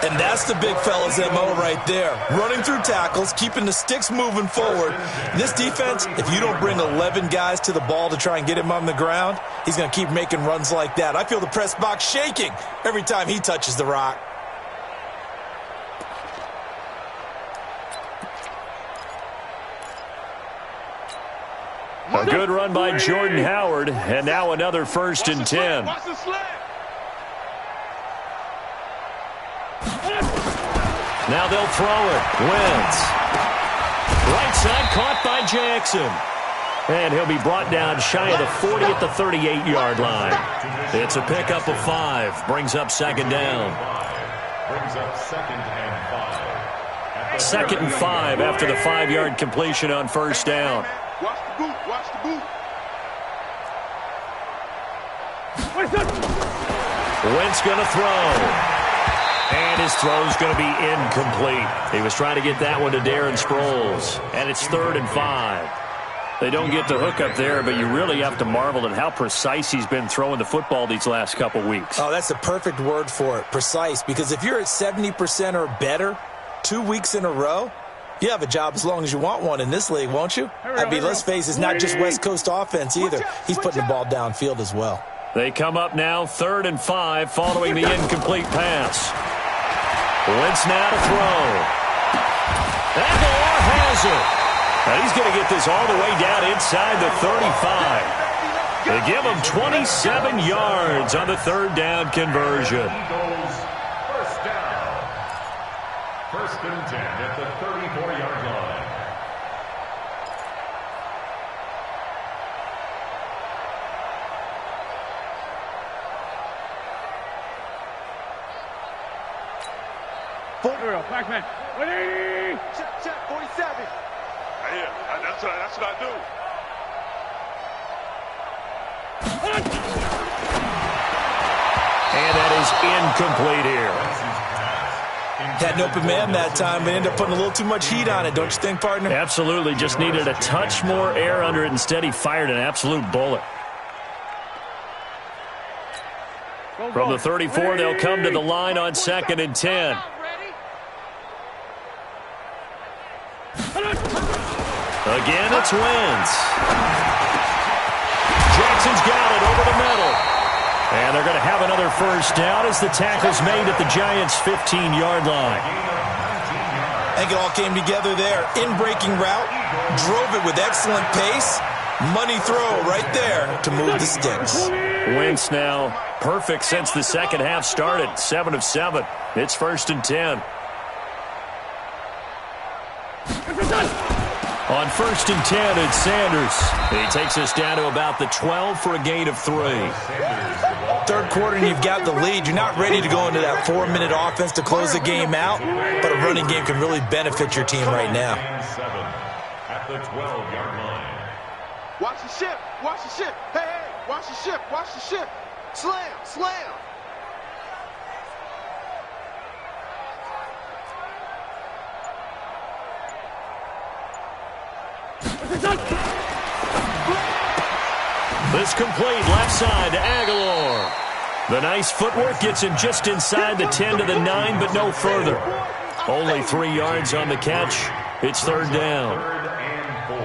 And that's the big fella's MO right there. Running through tackles, keeping the sticks moving forward. This defense, if you don't bring 11 guys to the ball to try and get him on the ground, he's going to keep making runs like that. I feel the press box shaking every time he touches the rock. A good run by Jordan Howard, and now another 1st and 10. Watch the slant. Now they'll throw it. Wentz. Right side caught by Jackson. And he'll be brought down shy of the 40 at the 38-yard line. It's a pickup of 5. Brings up 2nd down. Brings up 2nd and 5. 2nd and 5 after the 5-yard completion on 1st down. Watch the boot. Watch the boot. Wentz going to throw. And his throw's going to be incomplete. He was trying to get that one to Darren Sproles. And it's 3rd and 5. They don't get the hook up there, but you really have to marvel at how precise he's been throwing the football these last couple weeks. Oh, that's the perfect word for it, precise. Because if you're at 70% or better 2 weeks in a row, you have a job as long as you want one in this league, won't you? I mean, let's face it, it's not just West Coast offense either. He's putting the ball downfield as well. They come up now 3rd and 5 following the incomplete pass. Wentz now to throw. Aguilar has it. And he's going to get this all the way down inside the 35. They give him 27 yards on the 3rd down conversion. First down. 1st and 10 at the 34-yard line. Back man. 180. Check, 47. Yeah, that's what I do. And that is incomplete here. Had an open man that time, but ended up putting a little too much heat on it, don't you think, partner? Absolutely. Just needed a touch more air under it. Instead, he fired an absolute bullet. From the 34, they'll come to the line on 2nd and 10. Again, it's Wentz. Jackson's got it over the middle. And they're going to have another first down as the tackle's made at the Giants' 15-yard line. I think it all came together there. In-breaking route, drove it with excellent pace. Money throw right there to move the sticks. Wentz now perfect since the second half started. 7 of 7. It's 1st and 10. On 1st and 10, it's Sanders. He takes us down to about the 12 for a gain of 3. Third quarter and you've got the lead. You're not ready to go into that 4-minute offense to close the game out, but a running game can really benefit your team right now. At the 12-yard line. Watch the ship. Watch the ship. Hey, hey. Watch the ship. Watch the ship. Slam. Slam. This complete left side to Aguilar. The nice footwork gets him just inside the 10 to the 9, but no further. Only 3 yards on the catch. It's 3rd down. 3rd and 4.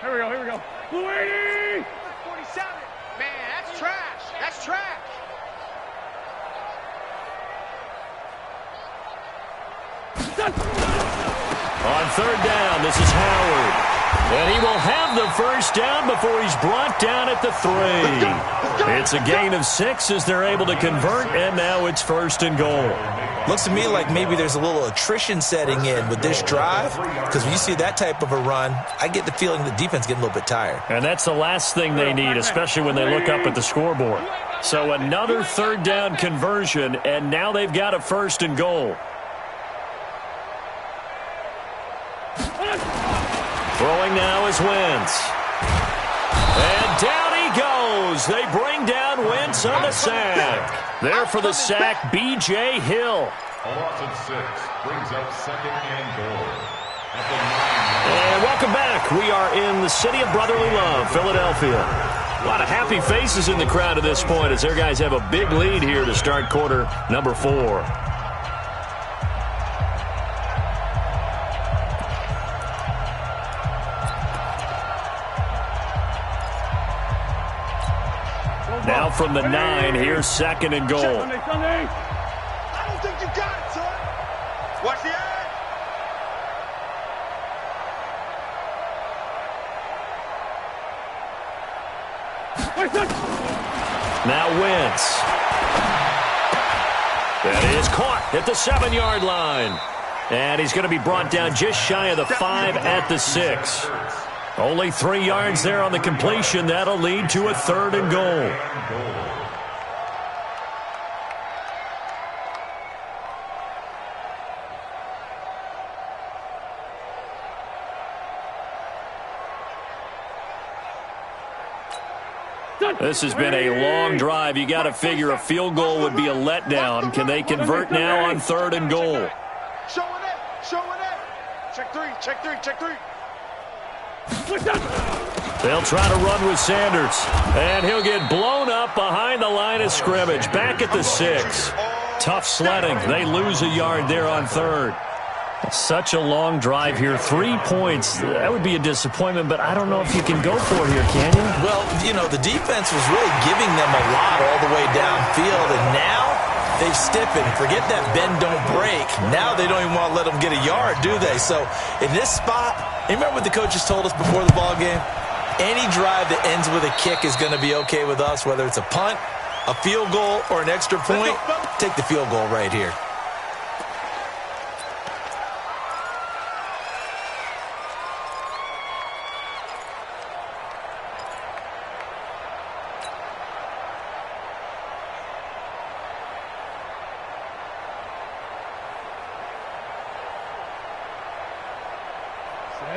Here we go, here we go. Blue 80! 47. Man, that's trash. That's trash. On 3rd down, this is Howard. And he will have the first down before he's brought down at the 3. It's a gain of 6 as they're able to convert, and now it's 1st and goal. Looks to me like maybe there's a little attrition setting in with this drive, because when you see that type of a run, I get the feeling the defense getting a little bit tired. And that's the last thing they need, especially when they look up at the scoreboard. So another 3rd down conversion, and now they've got a 1st and goal. Throwing now is Wentz. And down he goes. They bring down Wentz on the sack. There for the sack, B.J. Hill. A loss of 6 brings up 2nd and goal. At the 9. And welcome back. We are in the city of brotherly love, Philadelphia. A lot of happy faces in the crowd at this point as their guys have a big lead here to start quarter number 4. Now from the 9, here's 2nd and goal. Sunday. I don't think you got it, son. Watch the edge. Now Wentz. That is caught at the 7-yard line. And he's going to be brought down just shy of the 5 at the 6. Only 3 yards there on the completion. That'll lead to a 3rd and goal. This has been a long drive. You got to figure a field goal would be a letdown. Can they convert now on 3rd and goal? Showing it. Showing it. Check 3. Check 3. Check 3. They'll try to run with Sanders. And he'll get blown up behind the line of scrimmage. Back at the 6. Tough sledding. They lose a yard there on 3rd. Such a long drive here. 3 points. That would be a disappointment, but I don't know if you can go for it here, can you? Well, you know, the defense was really giving them a lot all the way downfield, and now they've stiffened. Forget that bend, don't break. Now they don't even want to let them get a yard, do they? So in this spot, you remember what the coaches told us before the ball game? Any drive that ends with a kick is going to be okay with us, whether it's a punt, a field goal, or an extra point. Take the field goal right here.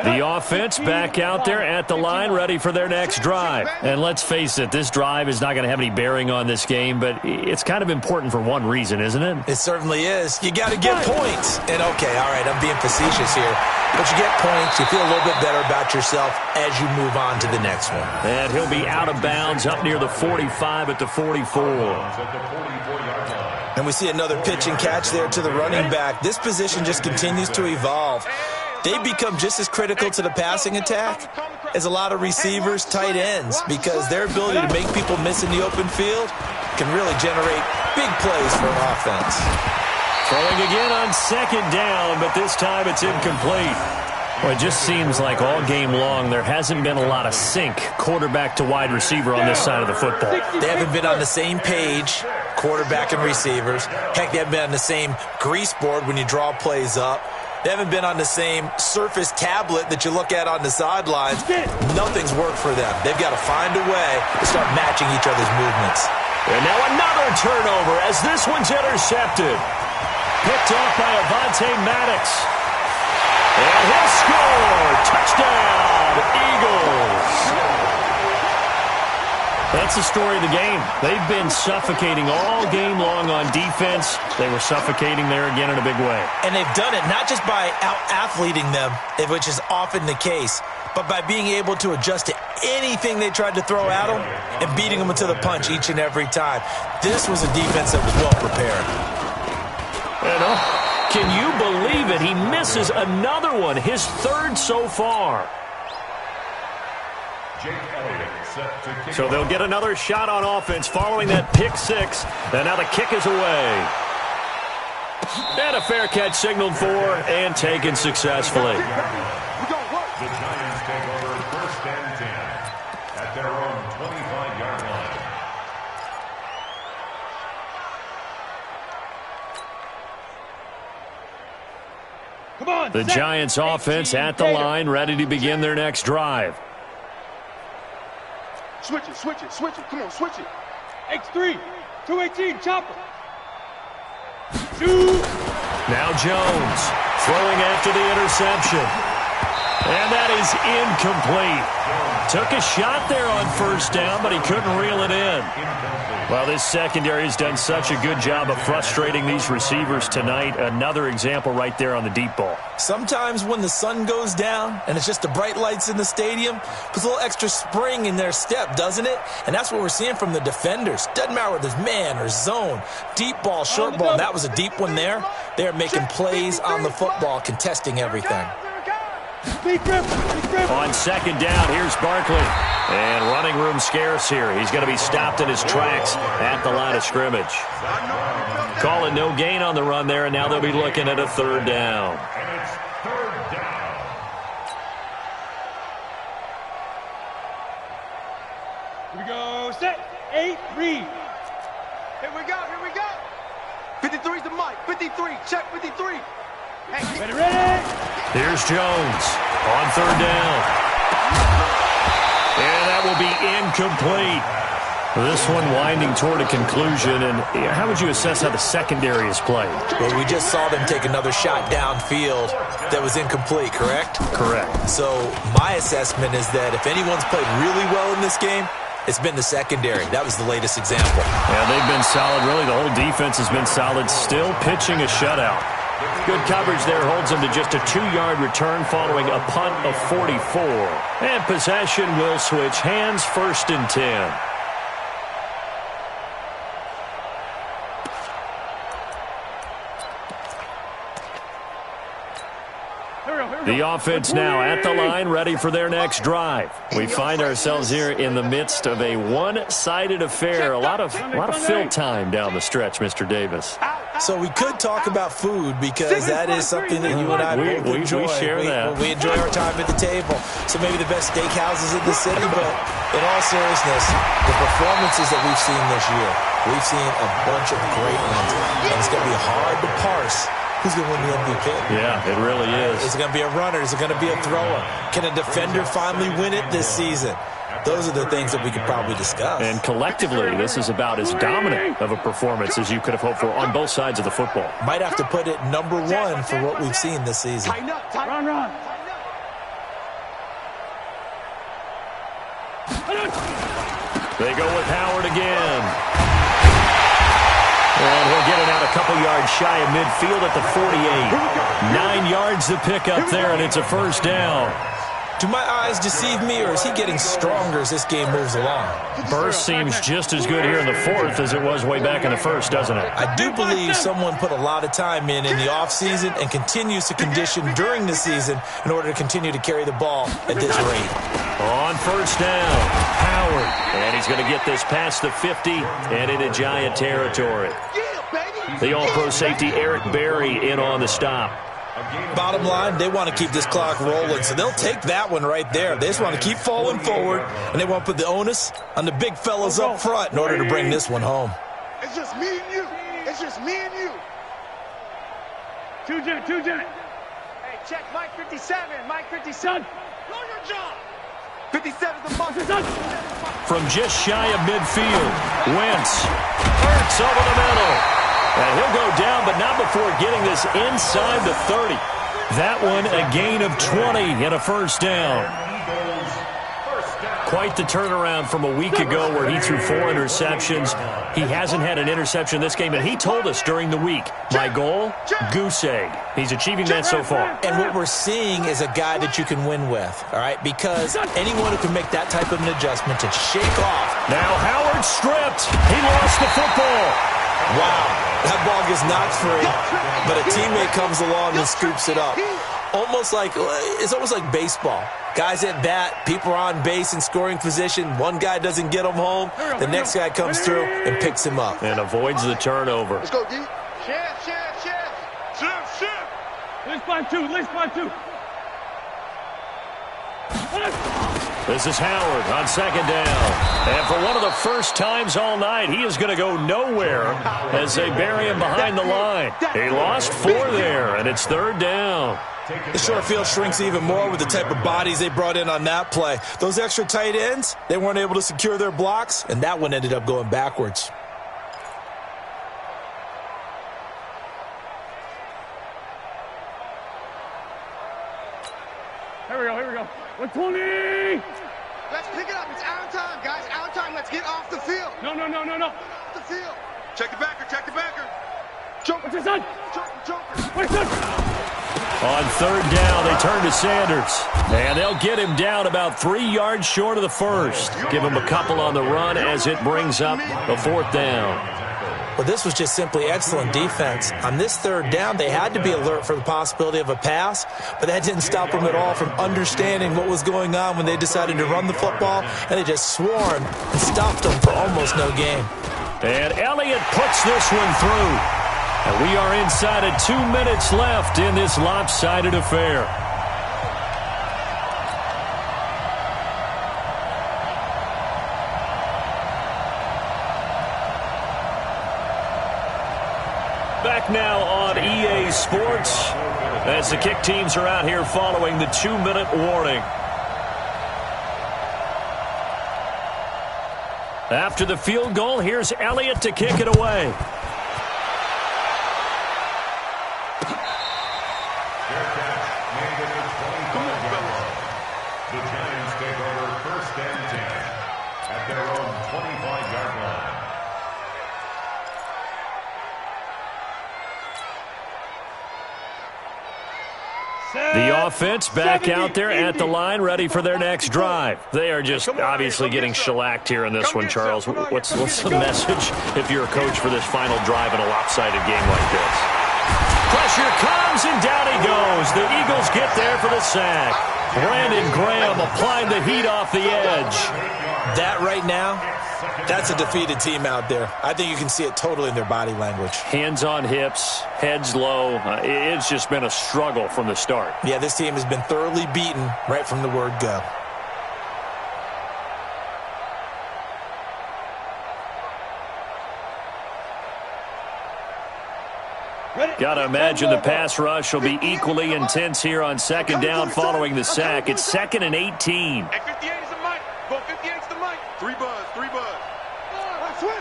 The offense back out there at the line, ready for their next drive. And let's face it, this drive is not going to have any bearing on this game, but it's kind of important for one reason, isn't it? It certainly is. You got to get points. And, okay, all right, I'm being facetious here. But you get points, you feel a little bit better about yourself as you move on to the next one. And he'll be out of bounds up near the 45 at the 44. And we see another pitch and catch there to the running back. This position just continues to evolve. They become just as critical to the passing attack as a lot of receivers, tight ends, because their ability to make people miss in the open field can really generate big plays for an offense. Throwing again on second down, but this time it's incomplete. Well, it just seems like all game long there hasn't been a lot of sync quarterback to wide receiver on this side of the football. They haven't been on the same page, quarterback and receivers. Heck, they haven't been on the same grease board when you draw plays up. They haven't been on the same Surface tablet that you look at on the sidelines. Nothing's worked for them. They've got to find a way to start matching each other's movements. And now another turnover as this one's intercepted. Picked off by Avonte Maddox. And he'll score. Touchdown, Eagles. That's the story of the game. They've been suffocating all game long on defense. They were suffocating there again in a big way. And they've done it not just by out-athleting them, which is often the case, but by being able to adjust to anything they tried to throw at them and beating them to the punch each and every time. This was a defense that was well prepared. Can you believe it? He misses another one, his third so far. So they'll get another shot on offense following that pick six. And now the kick is away. And a fair catch signaled for and taken successfully. The Giants take over first and 10 at their own 25-yard line. Come on, the Giants offense at the line, ready to begin their next drive. Switch it. Come on, switch it. X3, 218, chopper. Shoot. Now Jones throwing after the interception. And that is incomplete. Took a shot there on first down, but he couldn't reel it in. Well, this secondary has done such a good job of frustrating these receivers tonight. Another example right there on the deep ball. Sometimes when the sun goes down and it's just the bright lights in the stadium, puts a little extra spring in their step, doesn't it? And that's what we're seeing from the defenders. Doesn't matter whether it's man or zone, deep ball, short ball. And that was a deep one there. They're making plays on the football, contesting everything. On second down, here's Barkley. And running room scarce here. He's going to be stopped in his tracks at the line of scrimmage. Call it no gain on the run there, and now they'll be looking at a third down. And it's third down. Here we go, set, 8-3. Here we go. 53's the mic. 53, check 53. Hey, ready? Here's Jones on third down. And that will be incomplete. This one winding toward a conclusion. And how would you assess how the secondary is played? Well, we just saw them take another shot downfield that was incomplete, correct? Correct. So my assessment is that if anyone's played really well in this game, it's been the secondary. That was the latest example. Yeah, they've been solid. Really, the whole defense has been solid. Still pitching a shutout. Good coverage there holds them to just a 2-yard return following a punt of 44. And possession will switch hands, first and 10. The offense now at the line, ready for their next drive. We find ourselves here in the midst of a one-sided affair. A lot of fill time down the stretch, Mr. Davis. So we could talk about food because that is something that you and I both enjoy. We share that. We enjoy our time at the table. So maybe the best steakhouses in the city, but in all seriousness, the performances that we've seen this year, we've seen a bunch of great ones. And it's going to be hard to parse who's going to win the MVP. Yeah, it really is. Is it going to be a runner? Is it going to be a thrower? Can a defender finally win it this season? Those are the things that we could probably discuss. And collectively, this is about as dominant of a performance as you could have hoped for on both sides of the football. Might have to put it number one for what we've seen this season. Run. They go with Howard again. And he'll get it out a couple yards shy of midfield at the 48. 9 yards to pick up there, and it's a first down. Do my eyes deceive me, or is he getting stronger as this game moves along? Burst seems just as good here in the fourth as it was way back in the first, doesn't it? I do believe someone put a lot of time in the offseason and continues to condition during the season in order to continue to carry the ball at this rate. On first down, Howard. And he's going to get this past the 50 and into Giant territory. The All-Pro safety Eric Berry in on the stop. Bottom line, they want to keep this clock rolling, so they'll take that one right there. They just want to keep falling forward, and they want to put the onus on the big fellas up front in order to bring this one home. It's just me and you. It's just me and you. Two jet. Hey, check Mike 57. Mike 57. Know your job. 57 is the mark. From just shy of midfield, Wentz. Hurts over the middle. And he'll go down, but not before getting this inside the 30. That one a gain of 20 and a first down. Quite the turnaround from a week ago where he threw 4 interceptions. He hasn't had an interception this game, and he told us during the week, my goal, goose egg. He's achieving that so far. And what we're seeing is a guy that you can win with, all right? Because anyone who can make that type of an adjustment to shake off. Now Howard stripped. He lost the football. Wow, that ball gets knocked free, but a teammate comes along and scoops it up. It's almost like baseball. Guys at bat, people are on base in scoring position. One guy doesn't get him home. The next guy comes through and picks him up. And avoids the turnover. Let's go, D. Shift. Let's spot two. This is Howard on second down. And for one of the first times all night, he is going to go nowhere as they bury him behind the line. He lost 4 there, and it's third down. The short field shrinks even more with the type of bodies they brought in on that play. Those extra tight ends, they weren't able to secure their blocks, and that one ended up going backwards. Here we go. 120. Let's pick it up. It's our time, guys. Our time. Let's get off the field. No. Off the field. Check the backer. What's this on? What's this? On third down, they turn to Sanders. And they'll get him down about 3 yards short of the first. Give him a couple on the run as it brings up the fourth down. Well, this was just simply excellent defense. On this third down, they had to be alert for the possibility of a pass, but that didn't stop them at all from understanding what was going on when they decided to run the football, and they just swarmed and stopped them for almost no gain. And Elliott puts this one through. And we are inside of 2 minutes left in this lopsided affair. Back now on EA Sports as the kick teams are out here following the 2-minute warning. After the field goal, here's Elliott to kick it away. The Giants take over first and 10 at their own 25-yard line. The offense back out there at the line, ready for their next drive. They are just obviously getting shellacked here in this one, Charles. What's the message if you're a coach for this final drive in a lopsided game like this? Pressure comes, and down he goes. The Eagles get there for the sack. Brandon Graham applying the heat off the edge. That right now, that's a defeated team out there. I think you can see it totally in their body language. Hands on hips, heads low. It's just been a struggle from the start. Yeah, this team has been thoroughly beaten right from the word go. Got to imagine the pass rush will be equally intense here on second down following the sack. It's 2nd and 18. Hey, 58 is the mic. Go 58 is the mic. 3 buzz. Switch.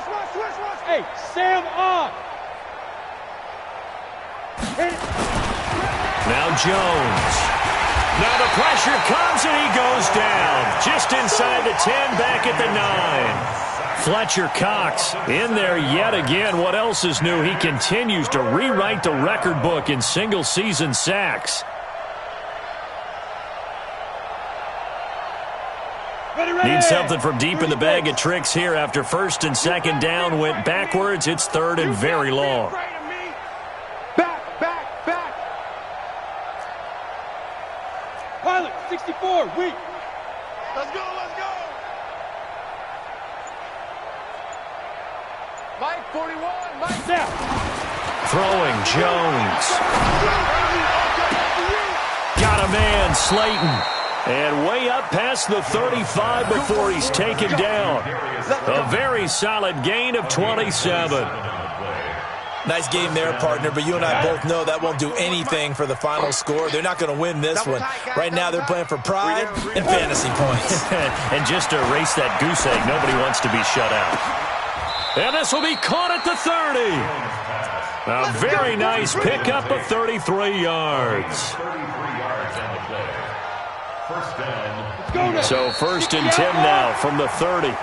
Hey, Sam off. Now Jones. Now the pressure comes and he goes down. Just inside the 10, back at the 9. Fletcher Cox in there yet again. What else is new? He continues to rewrite the record book in single-season sacks. Needs something from deep in the bag of tricks here after first and second down went backwards. It's third and very long. Back. Pilot, 64, weak. Let's go. Mike, 41, Mike. Down. Throwing Jones. Got a man, Slayton. And way up past the 35 before he's taken down. A very solid gain of 27. Nice game there, partner, but you and I both know that won't do anything for the final score. They're not going to win this one. Right now they're playing for pride and fantasy points. And just to erase that goose egg, nobody wants to be shut out. And this will be caught at the 30. A very nice pickup of 33 yards. So first and 10 now from the 30.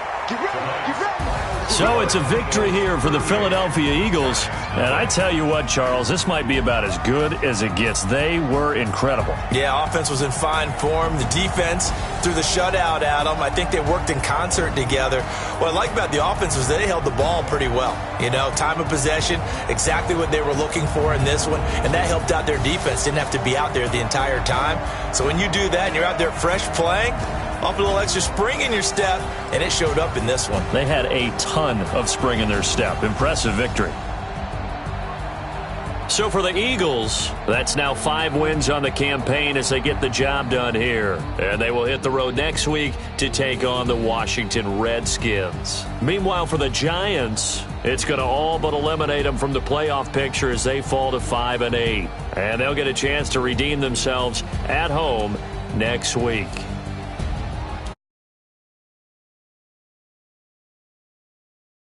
So it's a victory here for the Philadelphia Eagles. And I tell you what, Charles, this might be about as good as it gets. They were incredible. Yeah, offense was in fine form. The defense threw the shutout at them. I think they worked in concert together. What I like about the offense was they held the ball pretty well. You know, time of possession, exactly what they were looking for in this one. And that helped out their defense. Didn't have to be out there the entire time. So when you do that and you're out there fresh playing, off a little extra spring in your step, and it showed up in this one. They had a ton of spring in their step. Impressive victory. So for the Eagles, that's now 5 wins on the campaign as they get the job done here. And they will hit the road next week to take on the Washington Redskins. Meanwhile, for the Giants, it's going to all but eliminate them from the playoff picture as they fall to 5-8. And they'll get a chance to redeem themselves at home next week.